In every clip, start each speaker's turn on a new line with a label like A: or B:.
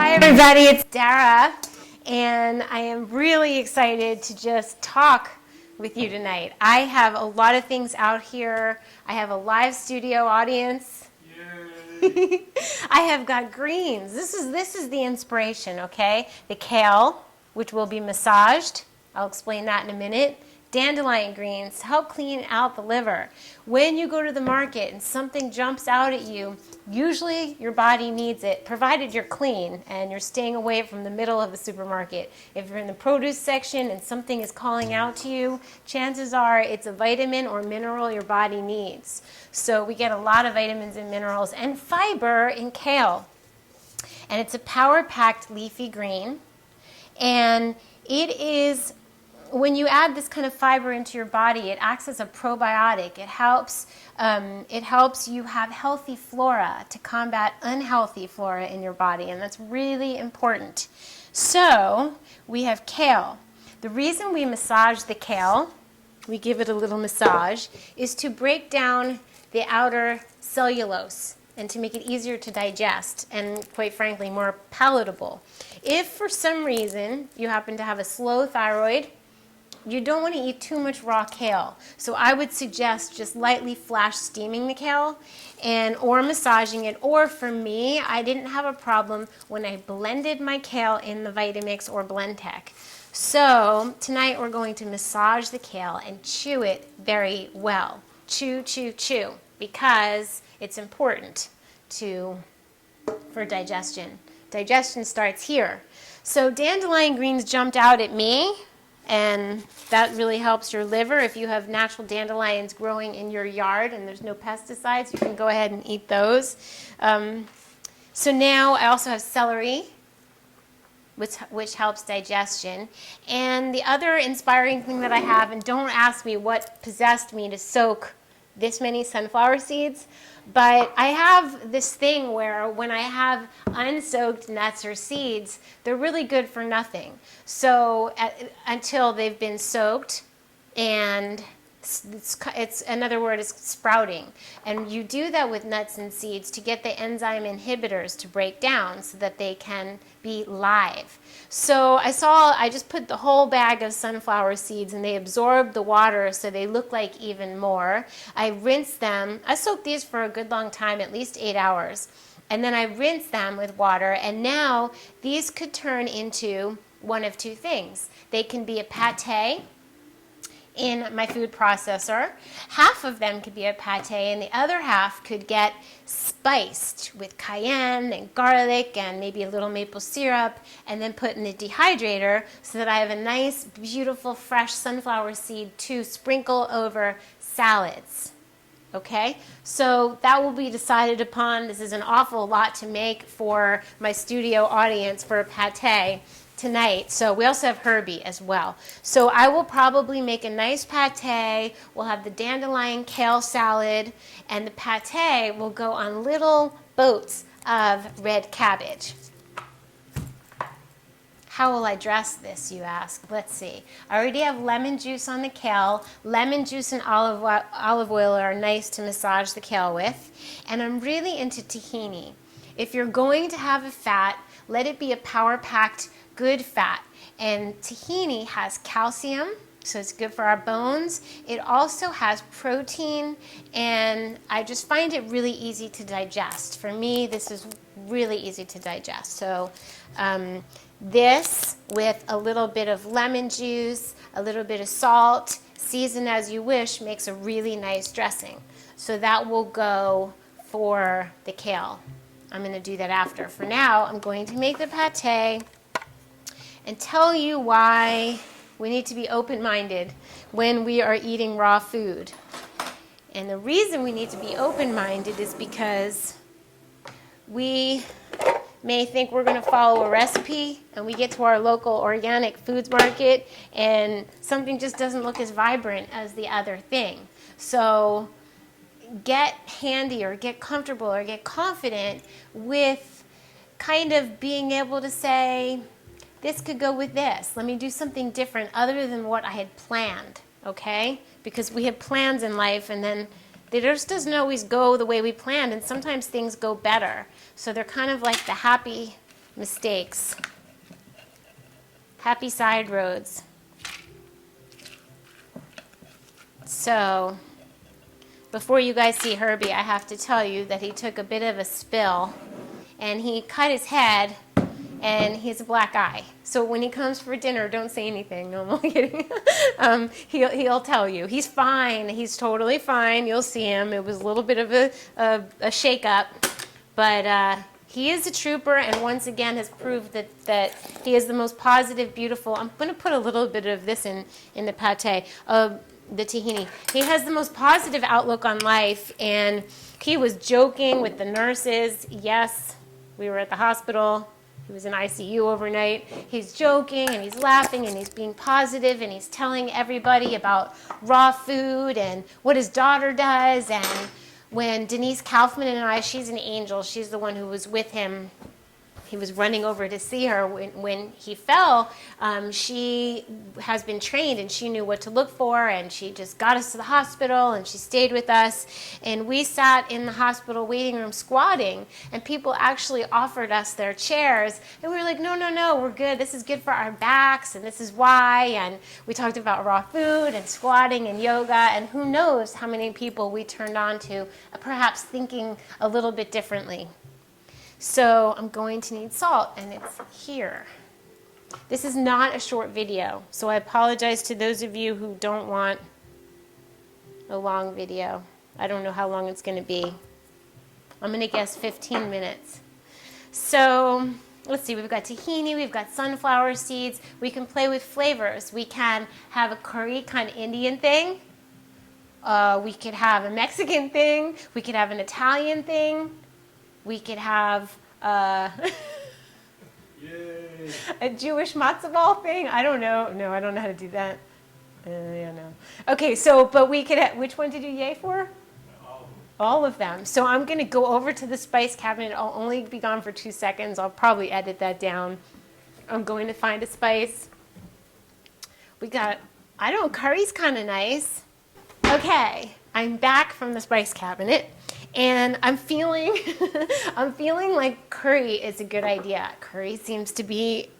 A: Hi everybody, it's Dara, and I am really excited to just talk with you tonight. I have a lot of things out here. I have a live studio audience. Yay. I have got greens. This is the inspiration, okay? The kale, which will be massaged. I'll explain that in a minute. Dandelion greens help clean out the liver. When you go to the market and something jumps out at you, usually your body needs it, provided you're clean and you're staying away from the middle of the supermarket. If you're in the produce section and something is calling out to you, chances are it's a vitamin or mineral your body needs. So we get a lot of vitamins and minerals and fiber in kale. And it's a power-packed leafy green. And it is, when you add this kind of fiber into your body, it acts as a probiotic. It helps you have healthy flora to combat unhealthy flora in your body, and that's really important. So we have kale. The reason we massage the kale, we give it a little massage, is to break down the outer cellulose and to make it easier to digest and, quite frankly, more palatable. If for some reason you happen to have a slow thyroid, you don't want to eat too much raw kale. So I would suggest just lightly flash steaming the kale or massaging it. Or for me, I didn't have a problem when I blended my kale in the Vitamix or Blendtec. So tonight we're going to massage the kale and chew it very well. Chew, chew, chew, because it's important for digestion. Digestion starts here. So dandelion greens jumped out at me, and that really helps your liver. If you have natural dandelions growing in your yard and there's no pesticides, you can go ahead and eat those. So now I also have celery, which helps digestion. And the other inspiring thing that I have, and don't ask me what possessed me to soak this many sunflower seeds, but I have this thing where when I have unsoaked nuts or seeds, they're really good for nothing. So until they've been soaked, and it's another word is sprouting. And you do that with nuts and seeds to get the enzyme inhibitors to break down so that they can be live. So I just put the whole bag of sunflower seeds and they absorb the water so they look like even more. I rinse them. I soak these for a good long time, at least 8 hours. And then I rinse them with water, and now these could turn into one of two things. They can be a pate in my food processor. Half of them could be a pate, and the other half could get spiced with cayenne and garlic and maybe a little maple syrup, and then put in the dehydrator so that I have a nice, beautiful, fresh sunflower seed to sprinkle over salads. Okay, so that will be decided upon. This is an awful lot to make for my studio audience for a pate tonight. So we also have Herbie as well. So I will probably make a nice pate. We'll have the dandelion kale salad, and the pate will go on little boats of red cabbage. How will I dress this, you ask? Let's see. I already have lemon juice on the kale. Lemon juice and olive oil are nice to massage the kale with. And I'm really into tahini. If you're going to have a fat, let it be a power-packed good fat. And tahini has calcium, so it's good for our bones. It also has protein, and I just find it really easy to digest. For me, this is really easy to digest. So this with a little bit of lemon juice, a little bit of salt, season as you wish, makes a really nice dressing. So that will go for the kale. I'm going to do that after. For now, I'm going to make the pate and tell you why we need to be open-minded when we are eating raw food. And the reason we need to be open-minded is because we may think we're going to follow a recipe and we get to our local organic foods market and something just doesn't look as vibrant as the other thing. So get handy or get comfortable or get confident with kind of being able to say, this could go with this. Let me do something different other than what I had planned, okay? Because we have plans in life, and then they just doesn't always go the way we planned, and sometimes things go better. So they're kind of like the happy mistakes. Happy side roads. So, before you guys see Herbie, I have to tell you that he took a bit of a spill and he cut his head and he has a black eye. So when he comes for dinner, don't say anything. No, I'm only kidding. He'll tell you. He's fine. He's totally fine. You'll see him. It was a little bit of a shake-up. But he is a trooper and once again has proved that he is the most positive, beautiful. I'm going to put a little bit of this in the pate. The tahini. He has the most positive outlook on life, and he was joking with the nurses. Yes, we were at the hospital. He was in ICU overnight. He's joking, and he's laughing, and he's being positive, and he's telling everybody about raw food and what his daughter does. And when Denise Kaufman and I, she's an angel. She's the one who was with him. He was running over to see her when he fell. She has been trained and she knew what to look for, and she just got us to the hospital and she stayed with us. And we sat in the hospital waiting room squatting, and people actually offered us their chairs. And we were like, no, no, no, we're good. This is good for our backs and this is why. And we talked about raw food and squatting and yoga, and who knows how many people we turned on to perhaps thinking a little bit differently. So I'm going to need salt, and it's here. This is not a short video, so I apologize to those of you who don't want a long video. I don't know how long it's going to be. I'm going to guess 15 minutes. So let's see, we've got tahini, we've got sunflower seeds. We can play with flavors. We can have a curry kind of Indian thing. We could have a Mexican thing. We could have an Italian thing. We could have a Jewish matzo ball thing. I don't know. No, I don't know how to do that. Yeah, no. Okay, so, but we could have, which one did you yay for? All of them. So I'm going to go over to the spice cabinet. I'll only be gone for 2 seconds. I'll probably edit that down. I'm going to find a spice. We got, I don't know, curry's kind of nice. Okay, I'm back from the spice cabinet. And I'm feeling like curry is a good idea. Curry seems to be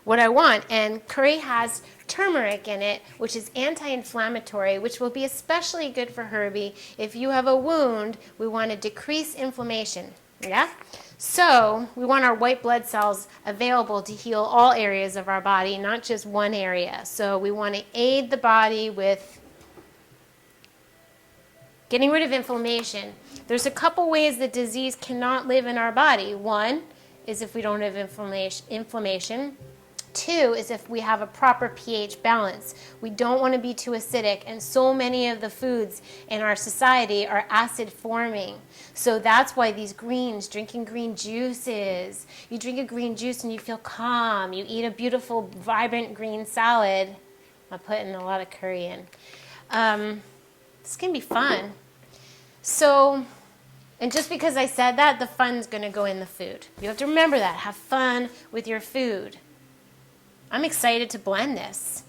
A: what I want. And curry has turmeric in it, which is anti-inflammatory, which will be especially good for Herbie. If you have a wound, we want to decrease inflammation. Yeah? So we want our white blood cells available to heal all areas of our body, not just one area. So we want to aid the body with getting rid of inflammation. There's a couple ways that disease cannot live in our body. One is if we don't have inflammation. Two is if we have a proper pH balance. We don't want to be too acidic, and so many of the foods in our society are acid forming. So that's why these greens, drinking green juices, you drink a green juice and you feel calm. You eat a beautiful, vibrant green salad. I'm putting a lot of curry in. This can be fun. So, and just because I said that, the fun's going to go in the food. You have to remember that. Have fun with your food. I'm excited to blend this.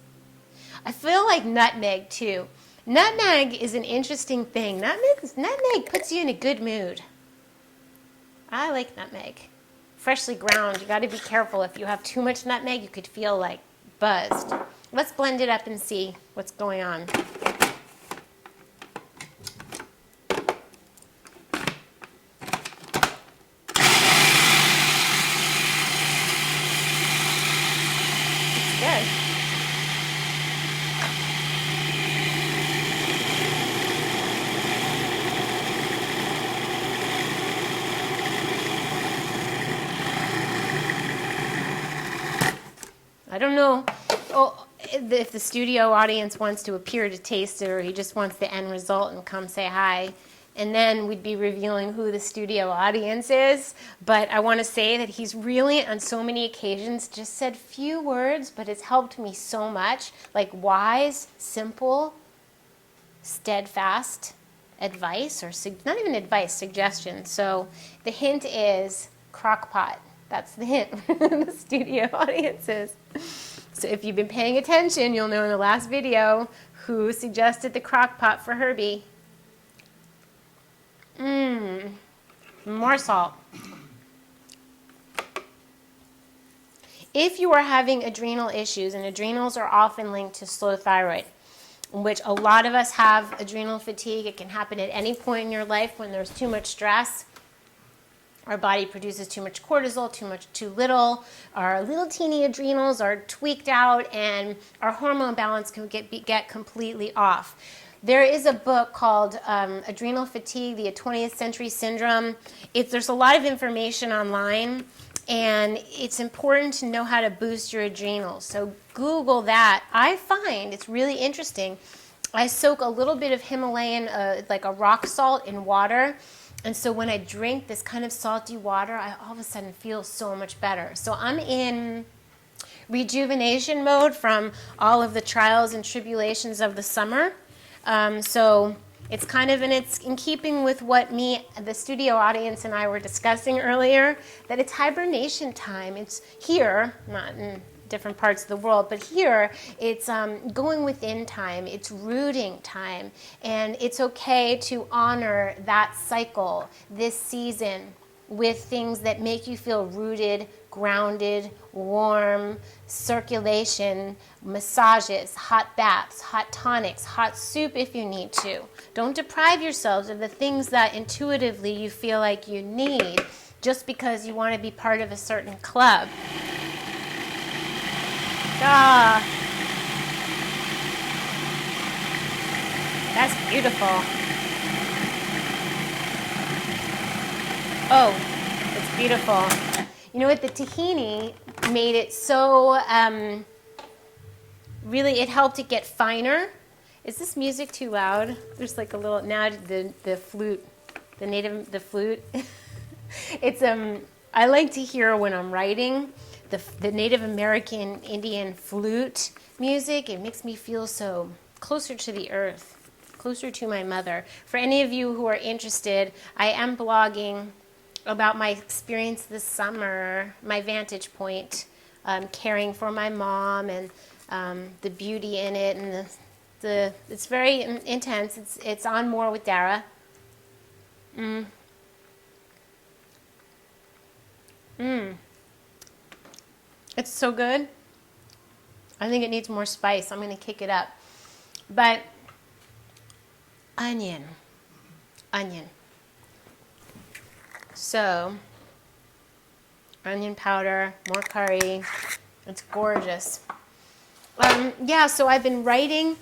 A: I feel like nutmeg too. Nutmeg is an interesting thing. Nutmeg puts you in a good mood. I like nutmeg. Freshly ground, you got to be careful. If you have too much nutmeg, you could feel like buzzed. Let's blend it up and see what's going on. Good. I don't know if the studio audience wants to appear to taste it or he just wants the end result and come say hi. And then we'd be revealing who the studio audience is. But I want to say that he's really, on so many occasions, just said few words, but it's helped me so much. Like wise, simple, steadfast advice, or not even advice, suggestion. So the hint is crock pot. That's the hint for the studio audiences. So if you've been paying attention, you'll know in the last video who suggested the crock pot for Herbie. More salt. If you are having adrenal issues, and adrenals are often linked to slow thyroid, which a lot of us have adrenal fatigue. It can happen at any point in your life when there's too much stress. Our body produces too much cortisol, too little. Our little teeny adrenals are tweaked out, and our hormone balance can get completely off. There is a book called Adrenal Fatigue, the 20th Century Syndrome. There's a lot of information online, and it's important to know how to boost your adrenals. So Google that. I find it's really interesting. I soak a little bit of Himalayan, like a rock salt, in water. And so when I drink this kind of salty water, I all of a sudden feel so much better. So I'm in rejuvenation mode from all of the trials and tribulations of the summer. So it's kind of, and it's in keeping with what the studio audience, and I were discussing earlier, that it's hibernation time. It's here, not in different parts of the world, but here it's going within time. It's rooting time, and it's okay to honor that cycle this season with things that make you feel rooted, grounded, warm, circulation, massages, hot baths, hot tonics, hot soup if you need to. Don't deprive yourselves of the things that intuitively you feel like you need just because you want to be part of a certain club. Ah, that's beautiful. Oh, it's beautiful. You know what, the tahini made it so, really, it helped it get finer. Is this music too loud? There's like a little, now the flute, the flute. It's, I like to hear when I'm writing the Native American Indian flute music. It makes me feel so closer to the earth, closer to my mother. For any of you who are interested, I am blogging about my experience this summer, my vantage point, caring for my mom, and the beauty in it, and it's very intense. It's on More with Dara. It's so good. I think it needs more spice. I'm going to kick it up. But onion. So, onion powder, more curry. It's gorgeous. Yeah, so I've been writing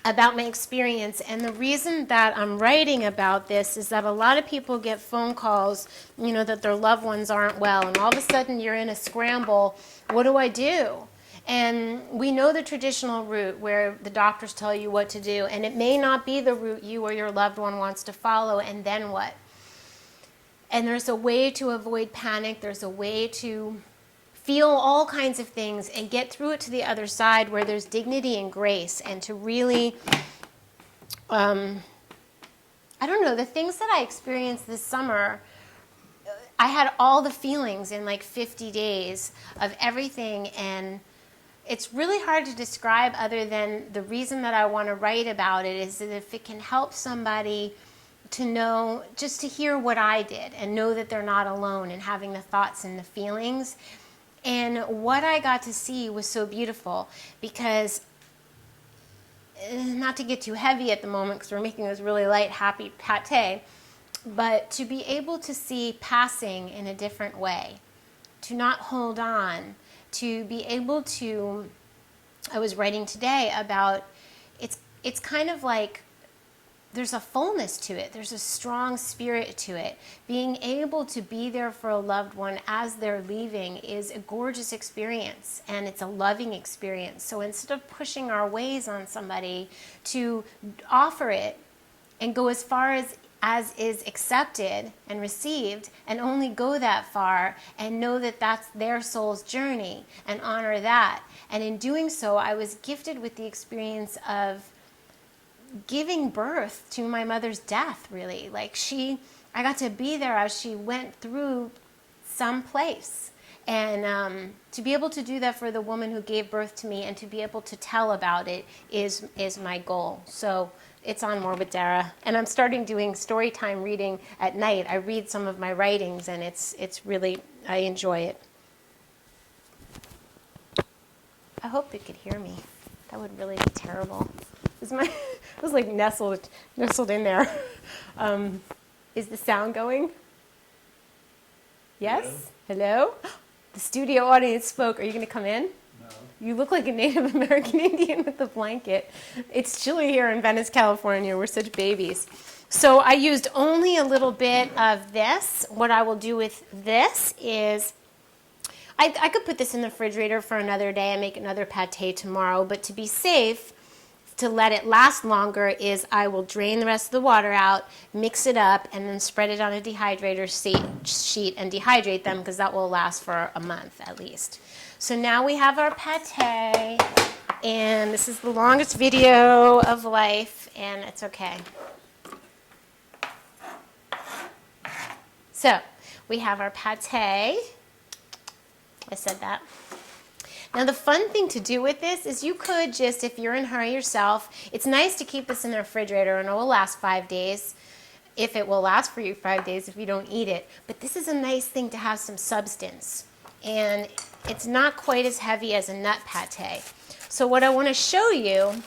A: about my experience, and the reason that I'm writing about this is that a lot of people get phone calls, that their loved ones aren't well, and all of a sudden you're in a scramble. What do I do? And we know the traditional route where the doctors tell you what to do, and it may not be the route you or your loved one wants to follow, and then what? And there's a way to avoid panic. There's a way to feel all kinds of things and get through it to the other side where there's dignity and grace, and to really, I don't know, the things that I experienced this summer, I had all the feelings in like 50 days of everything, and it's really hard to describe other than the reason that I want to write about it is that if it can help somebody to know, just to hear what I did and know that they're not alone in having the thoughts and the feelings. And what I got to see was so beautiful because, not to get too heavy at the moment because we're making this really light, happy pate, but to be able to see passing in a different way, to not hold on, to be able to, I was writing today about, it's kind of like, there's a fullness to it. There's a strong spirit to it. Being able to be there for a loved one as they're leaving is a gorgeous experience, and it's a loving experience. So instead of pushing our ways on somebody, to offer it and go as far as is accepted and received, and only go that far and know that that's their soul's journey and honor that. And in doing so, I was gifted with the experience of giving birth to my mother's death, really. Like I got to be there as she went through some place. And to be able to do that for the woman who gave birth to me and to be able to tell about it is my goal. So it's on More with Dara. And I'm starting doing story time reading at night. I read some of my writings, and it's really, I enjoy it. I hope they could hear me. That would really be terrible. It was like nestled in there. Is the sound going? Yes? Hello? The studio audience spoke. Are you going to come in? No. You look like a Native American Indian with a blanket. It's chilly here in Venice, California. We're such babies. So I used only a little bit of this. What I will do with this is, I could put this in the refrigerator for another day and make another pate tomorrow, but to be safe, to let it last longer, is I will drain the rest of the water out, mix it up, and then spread it on a dehydrator sheet and dehydrate them, because that will last for a month at least. So now we have our pate, and this is the longest video of life, and it's okay. So we have our pate. I said that. Now the fun thing to do with this is you could just, if you're in a hurry yourself, it's nice to keep this in the refrigerator and it will last 5 days. If it will last for you 5 days if you don't eat it. But this is a nice thing to have some substance. And it's not quite as heavy as a nut pate. So what I want to show you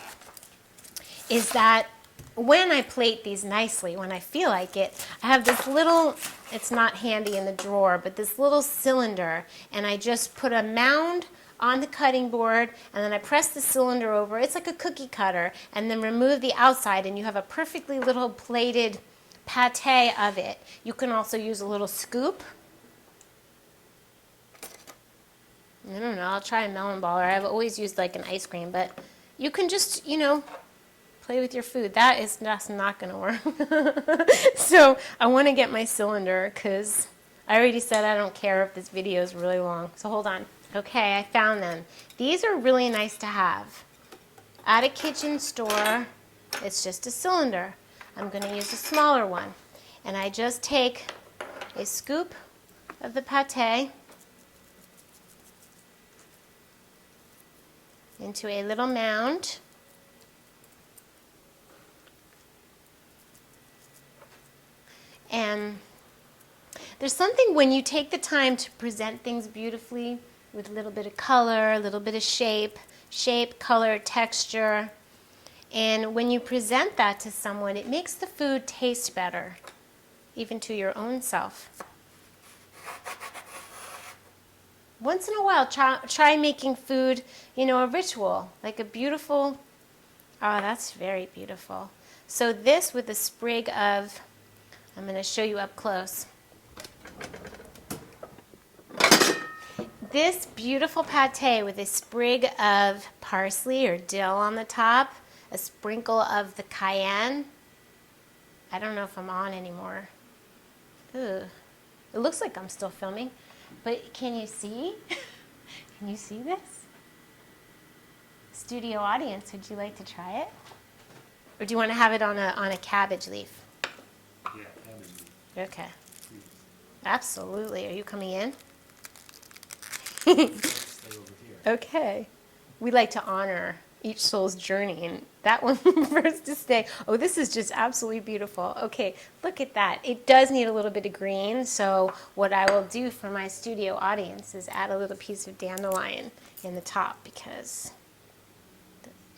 A: is that when I plate these nicely, when I feel like it, I have this little, it's not handy in the drawer, but this little cylinder, and I just put a mound on the cutting board, and then I press the cylinder over. It's like a cookie cutter, and then remove the outside, and you have a perfectly little plated pate of it. You can also use a little scoop. I don't know, I'll try a melon baller. I've always used like an ice cream, but you can just, you know, play with your food. That's not going to work. So I want to get my cylinder because I already said I don't care if this video is really long. So hold on. Okay, I found them. These are really nice to have. At a kitchen store, it's just a cylinder. I'm going to use a smaller one. And I just take a scoop of the pate into a little mound. And there's something when you take the time to present things beautifully with a little bit of color, a little bit of shape, color, texture. And when you present that to someone, it makes the food taste better, even to your own self. Once in a while, try making food, you know, a ritual, like a beautiful, oh, that's very beautiful. So this with a sprig of, I'm going to show you up close. This beautiful pate with a sprig of parsley or dill on the top, a sprinkle of the cayenne. I don't know if I'm on anymore. Ooh. It looks like I'm still filming, but can you see? Can you see this? Studio audience, would you like to try it? Or do you want to have it on a cabbage leaf?
B: Yeah, cabbage leaf.
A: Okay. Absolutely. Are you coming in?
B: Stay over here.
A: Okay. We like to honor each soul's journey, and that one first to stay. Oh, this is just absolutely beautiful. Okay, look at that. It does need a little bit of green, so what I will do for my studio audience is add a little piece of dandelion in the top, because,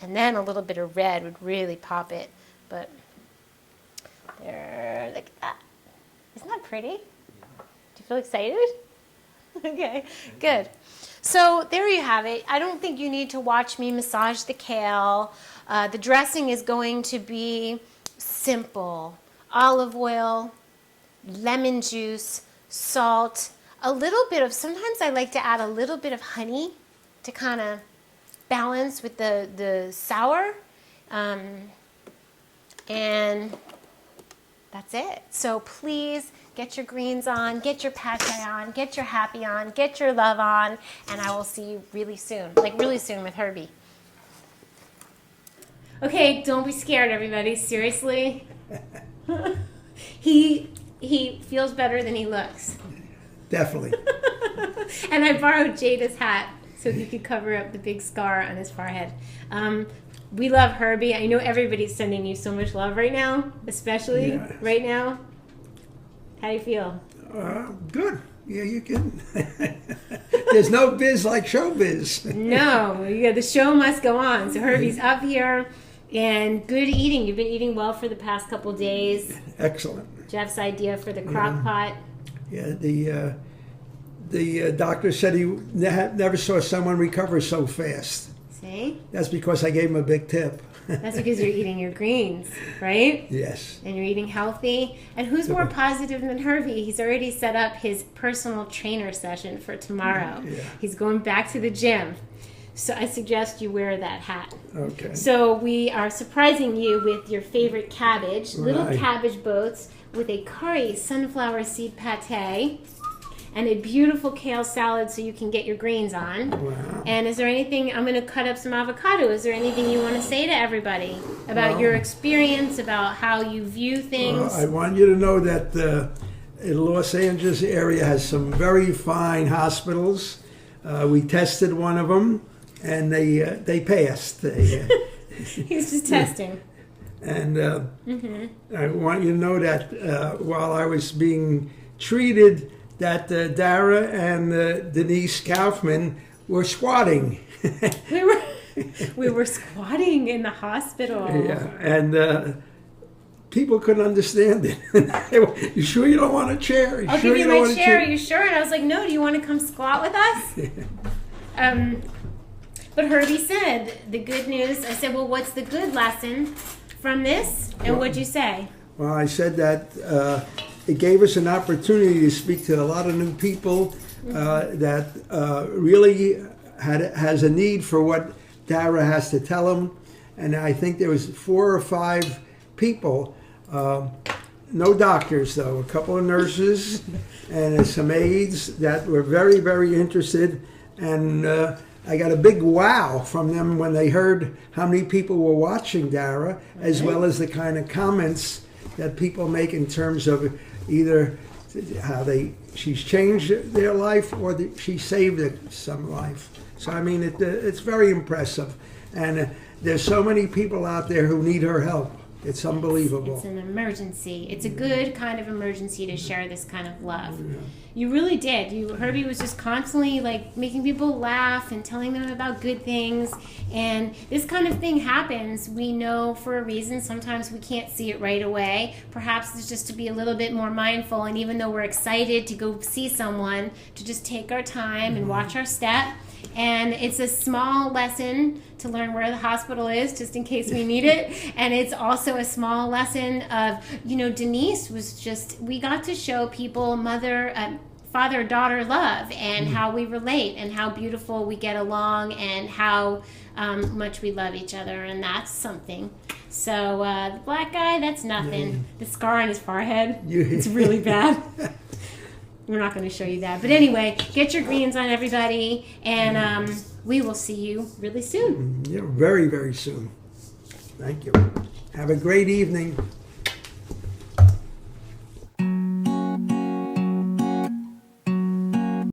A: and then a little bit of red would really pop it. But there, look at that. Isn't that pretty? Do you feel excited? Okay, good. So there you have it. I don't think you need to watch me massage the kale. The dressing is going to be simple. Olive oil, lemon juice, salt, a little bit of, sometimes I like to add a little bit of honey to kind of balance with the sour. And that's it. So please get your greens on, get your pate on, get your happy on, get your love on, and I will see you really soon, like really soon with Herbie. Okay, don't be scared, everybody. Seriously. He feels better than he looks.
C: Definitely.
A: And I borrowed Jada's hat so he could cover up the big scar on his forehead. We love Herbie. I know everybody's sending you so much love right now, especially right now. How do you feel?
C: Good. Yeah, you can. There's no biz like showbiz.
A: No, yeah, the show must go on. So Herbie's up here, and good eating. You've been eating well for the past couple days.
C: Excellent.
A: Jeff's idea for the crock pot.
C: Yeah, the doctor said he never saw someone recover so fast.
A: See?
C: That's because I gave him a big tip.
A: That's because you're eating your greens, right?
C: Yes.
A: And you're eating healthy. And who's more positive than Herbie? He's already set up his personal trainer session for tomorrow.
C: Yeah.
A: He's going back to the gym. So I suggest you wear that hat.
C: Okay.
A: So we are surprising you with your favorite cabbage, little
C: Right.
A: cabbage boats with a curry sunflower seed pate and a beautiful kale salad so you can get your greens on.
C: Wow.
A: And is there anything, I'm going to cut up some avocado. Is there anything you want to say to everybody about
C: Well,
A: your experience, about how you view things?
C: I want you to know that the Los Angeles area has some very fine hospitals. We tested one of them, and they passed.
A: He's just testing.
C: And I want you to know that while I was being treated, that Dara and Denise Kaufman were squatting.
A: We were squatting in the hospital.
C: Yeah, and people couldn't understand it. You sure you don't want a chair?
A: I'll
C: sure
A: give you
C: don't
A: my
C: want a
A: chair. Are you sure? And I was like, no, do you want to come squat with us? But Herbie said, the good news, I said, well, what's the good lesson from this? And what'd you say?
C: Well, I said that it gave us an opportunity to speak to a lot of new people that really has a need for what Dara has to tell them. And I think there was 4 or 5 people, no doctors though, a couple of nurses and some aides that were very, very interested. And I got a big wow from them when they heard how many people were watching Dara, as well as the kind of comments that people make in terms of either how she's changed their life or she saved some life. So I mean, it's very impressive, and there's so many people out there who need her help. It's unbelievable.
A: It's an emergency. It's a good kind of emergency to share this kind of love. Yeah. You really did. Herbie was just constantly like making people laugh and telling them about good things. And this kind of thing happens, we know, for a reason. Sometimes we can't see it right away. Perhaps it's just to be a little bit more mindful. And even though we're excited to go see someone, to just take our time and watch our step. And it's a small lesson to learn where the hospital is, just in case we need it. And it's also a small lesson of, Denise was just, we got to show people father-daughter love and how we relate and how beautiful we get along and how much we love each other. And that's something. So the black guy, that's nothing. Yeah. The scar on his forehead, it's really bad. We're not going to show you that. But anyway, get your greens on, everybody, and we will see you really soon.
C: Yeah, very, very soon. Thank you. Have a great evening.